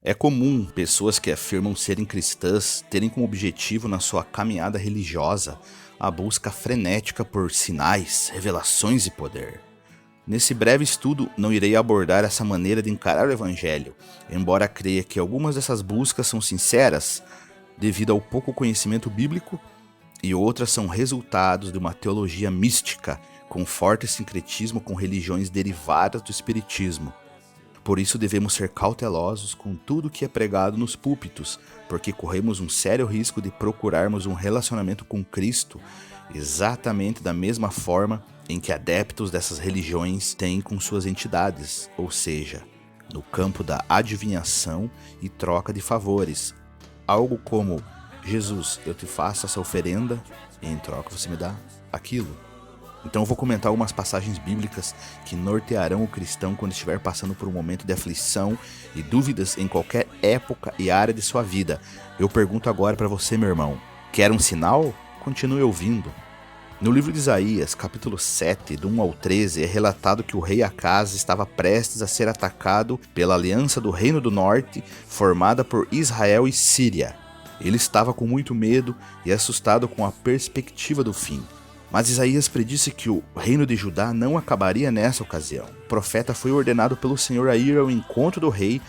É comum pessoas que afirmam serem cristãs terem como objetivo na sua caminhada religiosa a busca frenética por sinais, revelações e poder. Nesse breve estudo, não irei abordar essa maneira de encarar o evangelho, embora creia que algumas dessas buscas são sinceras devido ao pouco conhecimento bíblico e outras são resultados de uma teologia mística com forte sincretismo com religiões derivadas do espiritismo. Por isso devemos ser cautelosos com tudo que é pregado nos púlpitos, porque corremos um sério risco de procurarmos um relacionamento com Cristo exatamente da mesma forma em que adeptos dessas religiões têm com suas entidades, ou seja, no campo da adivinhação e troca de favores. Algo como: Jesus, eu te faço essa oferenda e em troca você me dá aquilo. Então eu vou comentar algumas passagens bíblicas que nortearão o cristão quando estiver passando por um momento de aflição e dúvidas em qualquer época e área de sua vida. Eu pergunto agora para você, meu irmão, quer um sinal? Continue ouvindo. No livro de Isaías, capítulo 7, do 1 ao 13, é relatado que o rei Acaz estava prestes a ser atacado pela aliança do Reino do Norte, formada por Israel e Síria. Ele estava com muito medo e assustado com a perspectiva do fim. Mas Isaías predisse que o reino de Judá não acabaria nessa ocasião. O profeta foi ordenado pelo Senhor a ir ao encontro do rei,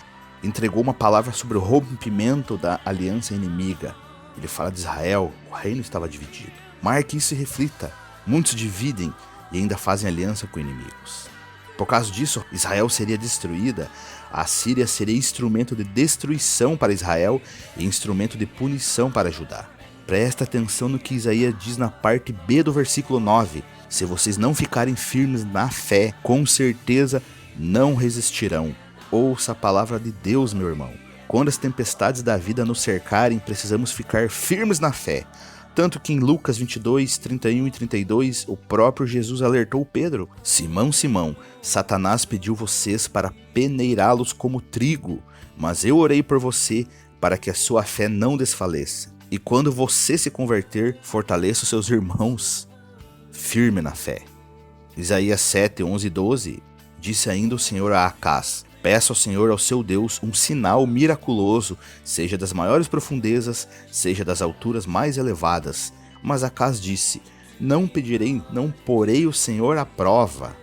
entregou uma palavra sobre o rompimento da aliança inimiga. Ele fala de Israel, o reino estava dividido. Marque isso e reflita. Muitos dividem e ainda fazem aliança com inimigos. Por causa disso, Israel seria destruída, a Síria seria instrumento de destruição para Israel e instrumento de punição para Judá. Presta atenção no que Isaías diz na parte B do versículo 9. Se vocês não ficarem firmes na fé, com certeza não resistirão. Ouça a palavra de Deus, meu irmão. Quando as tempestades da vida nos cercarem, precisamos ficar firmes na fé. Tanto que em Lucas 22, 31 e 32, o próprio Jesus alertou Pedro: Simão, Simão, Satanás pediu vocês para peneirá-los como trigo, mas eu orei por você para que a sua fé não desfaleça. E quando você se converter, fortaleça os seus irmãos. Firme na fé. Isaías 7, 11 e 12, disse ainda o Senhor a Acaz: peça ao Senhor, ao seu Deus, um sinal miraculoso, seja das maiores profundezas, seja das alturas mais elevadas. Mas Acaz disse: não pedirei, não porei o Senhor à prova.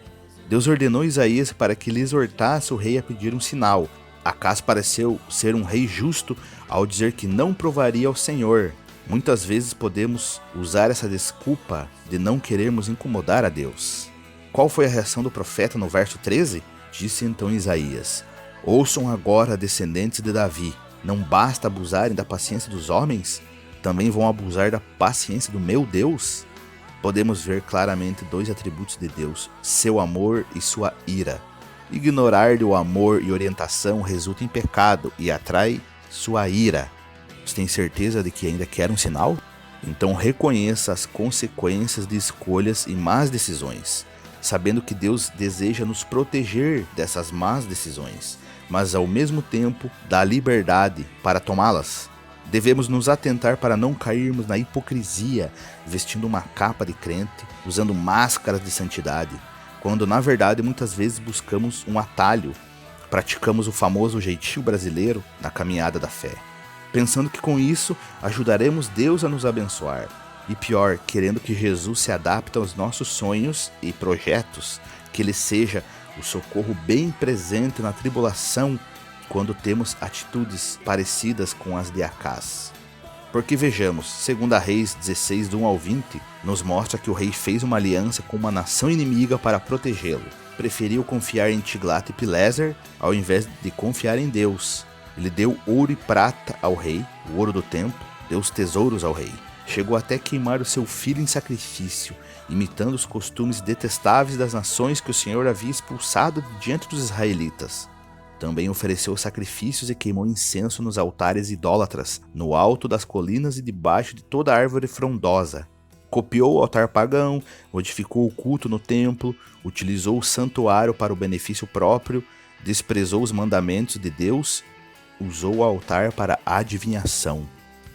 Deus ordenou Isaías para que lhe exortasse o rei a pedir um sinal. Acaz pareceu ser um rei justo ao dizer que não provaria ao Senhor. Muitas vezes podemos usar essa desculpa de não querermos incomodar a Deus. Qual foi a reação do profeta no verso 13? Disse então Isaías: ouçam agora, descendentes de Davi, não basta abusarem da paciência dos homens? Também vão abusar da paciência do meu Deus? Podemos ver claramente dois atributos de Deus: seu amor e sua ira. Ignorar o amor e orientação resulta em pecado e atrai sua ira. Você tem certeza de que ainda quer um sinal? Então reconheça as consequências de escolhas e más decisões, sabendo que Deus deseja nos proteger dessas más decisões, mas ao mesmo tempo dá liberdade para tomá-las. Devemos nos atentar para não cairmos na hipocrisia, vestindo uma capa de crente, usando máscaras de santidade, quando na verdade muitas vezes buscamos um atalho, praticamos o famoso jeitinho brasileiro na caminhada da fé, pensando que com isso ajudaremos Deus a nos abençoar. E pior, querendo que Jesus se adapte aos nossos sonhos e projetos, que Ele seja o socorro bem presente na tribulação quando temos atitudes parecidas com as de Acaz. Porque vejamos, 2 Reis 16, do 1 ao 20, nos mostra que o rei fez uma aliança com uma nação inimiga para protegê-lo. Preferiu confiar em Tiglat-Pileser ao invés de confiar em Deus. Ele deu ouro e prata ao rei, o ouro do templo, deu os tesouros ao rei. Chegou até queimar o seu filho em sacrifício, imitando os costumes detestáveis das nações que o Senhor havia expulsado de diante dos israelitas. Também ofereceu sacrifícios e queimou incenso nos altares idólatras, no alto das colinas e debaixo de toda árvore frondosa. Copiou o altar pagão, modificou o culto no templo, utilizou o santuário para o benefício próprio, desprezou os mandamentos de Deus, usou o altar para adivinhação.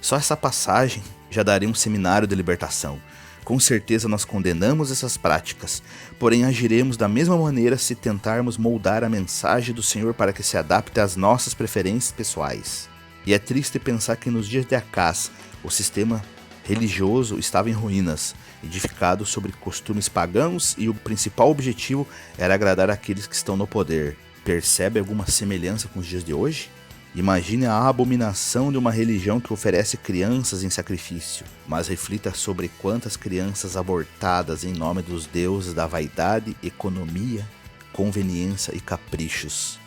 Só essa passagem já daria um seminário de libertação, Com certeza nós condenamos essas práticas, porém agiremos da mesma maneira se tentarmos moldar a mensagem do Senhor para que se adapte às nossas preferências pessoais. E é triste pensar que nos dias de Acás, o sistema religioso estava em ruínas, edificado sobre costumes pagãos, e o principal objetivo era agradar aqueles que estão no poder. Percebe alguma semelhança com os dias de hoje? Imagine a abominação de uma religião que oferece crianças em sacrifício, mas reflita sobre quantas crianças abortadas em nome dos deuses da vaidade, economia, conveniência e caprichos.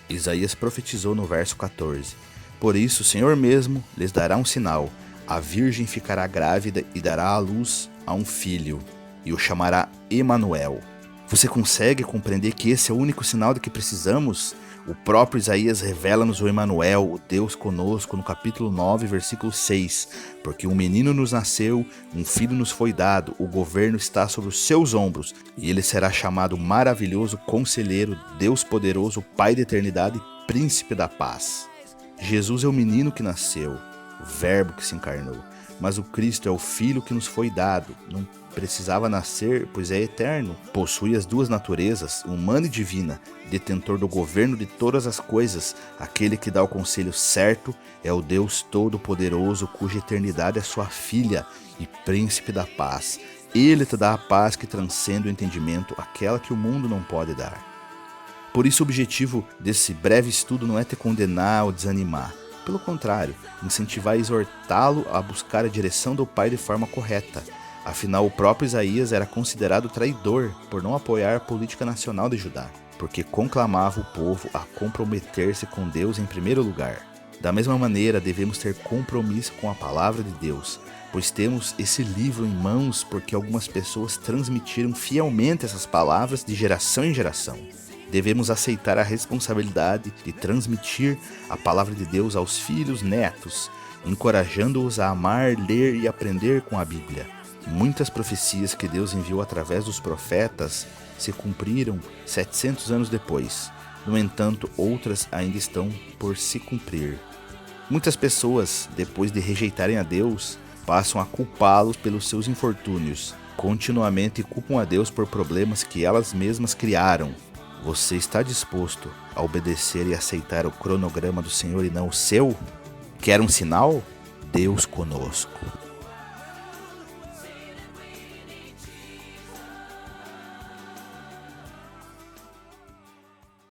Isaías profetizou no verso 14: Por isso o Senhor mesmo lhes dará um sinal: a virgem ficará grávida e dará à luz a um filho, e o chamará Emanuel. Você consegue compreender que esse é o único sinal de que precisamos? O próprio Isaías revela-nos o Emanuel, o Deus conosco, no capítulo 9, versículo 6. Porque um menino nos nasceu, um filho nos foi dado, o governo está sobre os seus ombros, e ele será chamado Maravilhoso Conselheiro, Deus Poderoso, Pai da Eternidade e Príncipe da Paz. Jesus é o menino que nasceu, o Verbo que se encarnou, mas o Cristo é o Filho que nos foi dado. Não precisava nascer, pois é eterno, possui as duas naturezas, humana e divina, detentor do governo de todas as coisas, aquele que dá o conselho certo, é o Deus Todo-Poderoso, cuja eternidade é sua filha e Príncipe da Paz. Ele te dá a paz que transcende o entendimento, aquela que o mundo não pode dar. Por isso o objetivo desse breve estudo não é te condenar ou desanimar. Pelo contrário, incentivar e exortá-lo a buscar a direção do Pai de forma correta. Afinal, o próprio Isaías era considerado traidor por não apoiar a política nacional de Judá, porque conclamava o povo a comprometer-se com Deus em primeiro lugar. Da mesma maneira, devemos ter compromisso com a palavra de Deus, pois temos esse livro em mãos porque algumas pessoas transmitiram fielmente essas palavras de geração em geração. Devemos aceitar a responsabilidade de transmitir a palavra de Deus aos filhos netos, encorajando-os a amar, ler e aprender com a Bíblia. Muitas profecias que Deus enviou através dos profetas se cumpriram 700 anos depois. No entanto, outras ainda estão por se cumprir. Muitas pessoas, depois de rejeitarem a Deus, passam a culpá-los pelos seus infortúnios. Continuamente culpam a Deus por problemas que elas mesmas criaram. Você está disposto a obedecer e aceitar o cronograma do Senhor e não o seu? Quer um sinal? Deus conosco.